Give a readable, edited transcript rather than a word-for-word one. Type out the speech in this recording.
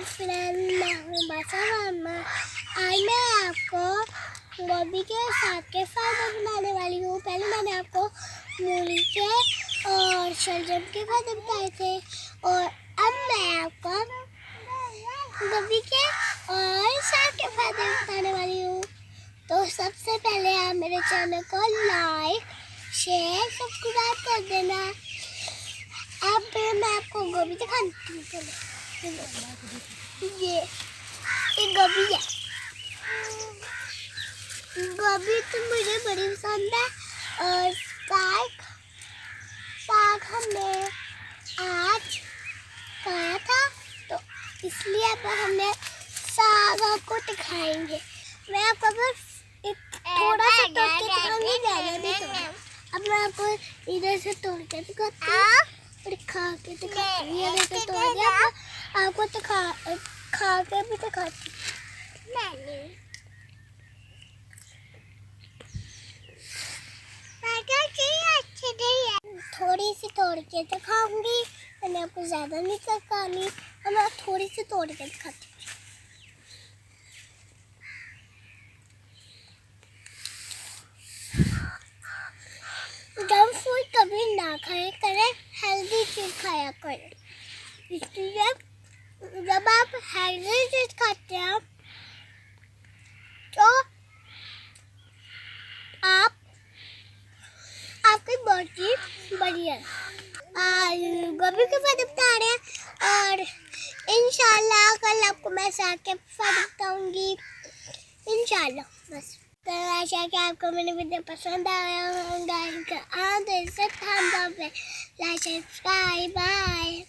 Friend, मैं हूँ बासा वर्मा। आज मैं आपको गोभी के साग के फायदे बनाने वाली हूँ। पहले मैंने आपको मूली के और शलजम के फायदे बताए थे और अब मैं आपको गोभी के और साग के फायदे बताने वाली हूँ। तो सबसे पहले आप मेरे चैनल को लाइक, शेयर, सब्सक्राइब कर देना। अब मैं आपको गोभी दिखाती हूँ। ये गोभी है। गोभी तो मुझे बड़ी पसंद है और साग हमने आज खाया था तो इसलिए अब हमने साग आपको दिखाएंगे। मैं आपको बस थोड़ा सा तोड़ के दिखाऊंगी, ज़्यादा नहीं तोड़ा। अब मैं आपको इधर से तोड़ के दिखाती हूँ और खा के दिखाती हूँ। इधर से तोड़ दिया आपको तो खा के भी दिखाती हूँ। थोड़ी सी तोड़ के दिखाऊंगी, मैंने आपको ज़्यादा नहीं दिखानी। अब मैं थोड़ी सी तोड़ के दिखाती हूँ। जंक फूड कभी ना खाया करें, हेल्दी चीज खाया करें। इसलिए जब आप हेल्दी चीज खाते हैं तो आपकी बॉडी बढ़िया है। गोभी के फायदे बता रहे हैं और इंशाल्लाह कल आपको मैं साग के फायदे बताऊंगी इंशाल्लाह। बस तो आशा है कि आपको मेरी वीडियो पसंद आया होगा। Thumbs up, like, subscribe, bye.